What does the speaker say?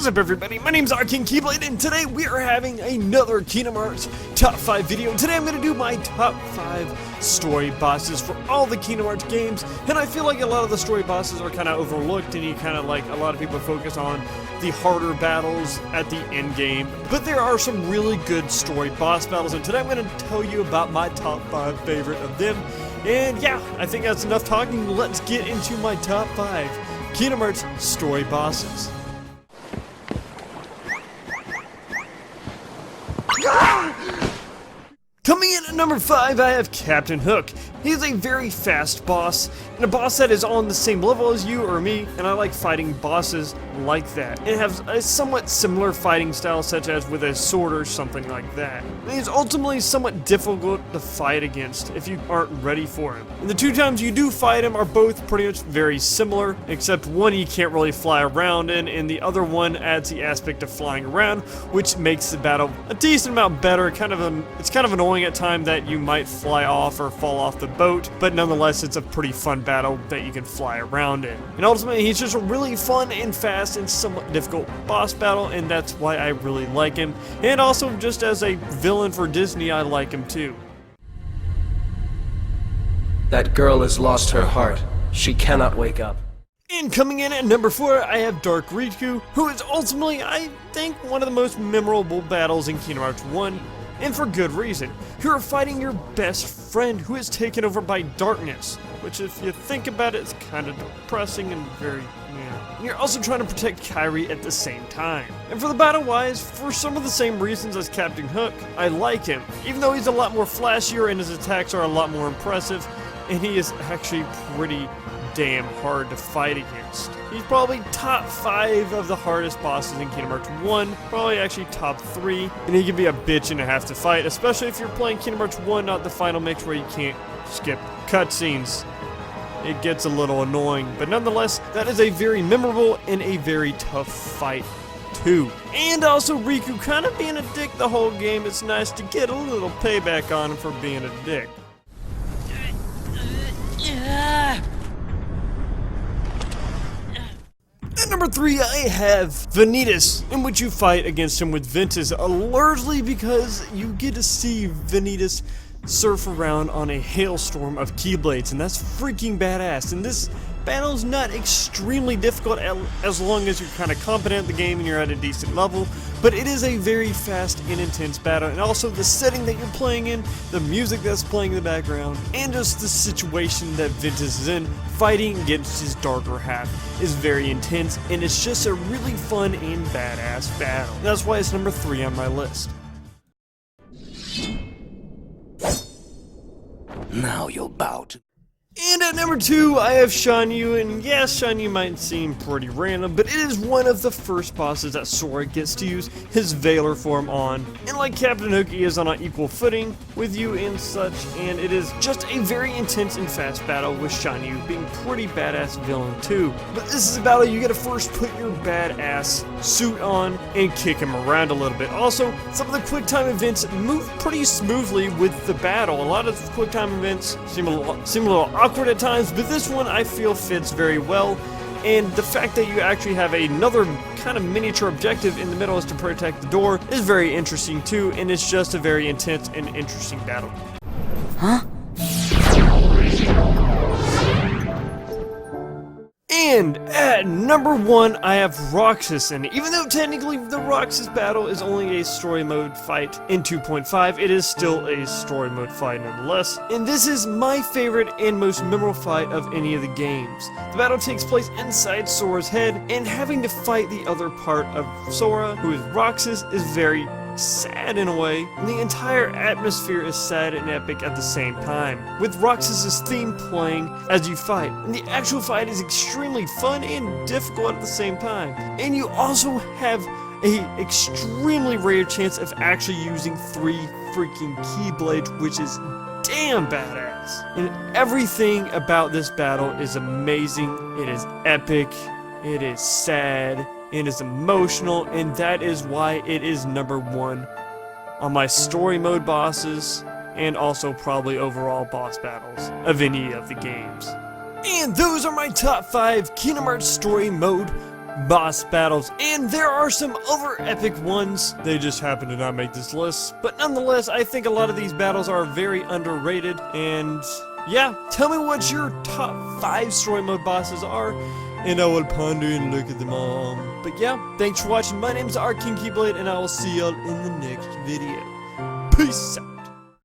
up, everybody? My name's King Keyblade, and today we are having another Kingdom Hearts Top 5 video. Today I'm going to do my Top 5 story bosses for all the Kingdom Hearts games, and I feel like a lot of the story bosses are kind of overlooked, and you kind of like, a lot of people focus on the harder battles at the end game, but there are some really good story boss battles, and today I'm going to tell you about my top 5 favorite of them. And yeah, I think that's enough talking. Let's get into my top 5 Kingdom Hearts story bosses. Coming in at number 5, I have Captain Hook. He's a very fast boss, and a boss that is on the same level as you or me, and I like fighting bosses like that. It has a somewhat similar fighting style, such as with a sword or something like that. And he's ultimately somewhat difficult to fight against if you aren't ready for him. And the 2 times you do fight him are both pretty much very similar, except one he can't really fly around in, and the other one adds the aspect of flying around, which makes the battle a decent amount better. It's kind of annoying at times that you might fly off or fall off the boat, but nonetheless it's a pretty fun battle that you can fly around in. And ultimately he's just a really fun and fast and somewhat difficult boss battle, and that's why I really like him. And also, just as a villain for Disney, I like him too. That girl has lost her heart. She cannot wake up. And coming in at number 4, I have Dark Riku, who is ultimately, I think, one of the most memorable battles in Kingdom Hearts 1. And for good reason. You are fighting your best friend who is taken over by darkness, which if you think about it, is kind of depressing and very, And you're also trying to protect Kairi at the same time. And for the battle-wise, for some of the same reasons as Captain Hook, I like him. Even though he's a lot more flashier and his attacks are a lot more impressive, and he is actually pretty damn hard to fight against. He's probably top 5 of the hardest bosses in Kingdom Hearts 1, probably actually top 3, and he can be a bitch and a half to fight, especially if you're playing Kingdom Hearts 1, not the final mix where you can't skip cutscenes. It gets a little annoying, but nonetheless, that is a very memorable and a very tough fight too. And also Riku kind of being a dick the whole game, it's nice to get a little payback on him for being a dick. At number 3, I have Vanitas, in which you fight against him with Ventus, largely because you get to see Vanitas surf around on a hailstorm of Keyblades, and that's freaking badass. And this battle is not extremely difficult as long as you're kind of competent at the game and you're at a decent level, but it is a very fast and intense battle, and also the setting that you're playing in, the music that's playing in the background, and just the situation that Ventus is in, fighting against his darker half, is very intense, and it's just a really fun and badass battle. That's why it's number 3 on my list. Now you'll bow to... And at number 2, I have Shan Yu, and yes, Shan Yu might seem pretty random, but it is one of the first bosses that Sora gets to use his Veiler form on. And like Captain Hook, he is on an equal footing with you and such, and it is just a very intense and fast battle with Shan Yu being pretty badass villain too. But this is a battle you gotta first put your badass suit on and kick him around a little bit. Also, some of the quick time events move pretty smoothly with the battle. A lot of quick time events seem a little awkward at times, but this one I feel fits very well, and the fact that you actually have another kind of miniature objective in the middle is to protect the door is very interesting too, and it's just a very intense and interesting battle. Huh? And at number 1, I have Roxas, and even though technically the Roxas battle is only a story mode fight in 2.5, it is still a story mode fight nonetheless. And this is my favorite and most memorable fight of any of the games. The battle takes place inside Sora's head, and having to fight the other part of Sora, who is Roxas, is very sad in a way, and the entire atmosphere is sad and epic at the same time, with Roxas' theme playing as you fight, and the actual fight is extremely fun and difficult at the same time. And you also have a extremely rare chance of actually using 3 freaking Keyblades, which is damn badass. And everything about this battle is amazing, it is epic, it is sad, it is emotional, and that is why it is number 1 on my story mode bosses, and also probably overall boss battles of any of the games. And those are my top 5 Kingdom Hearts story mode boss battles, and there are some other epic ones. They just happen to not make this list, but nonetheless, I think a lot of these battles are very underrated, and yeah, tell me what your top 5 story mode bosses are, and I will ponder and look at them all. But yeah, thanks for watching. My name is King Keyblade, and I will see y'all in the next video. Peace out.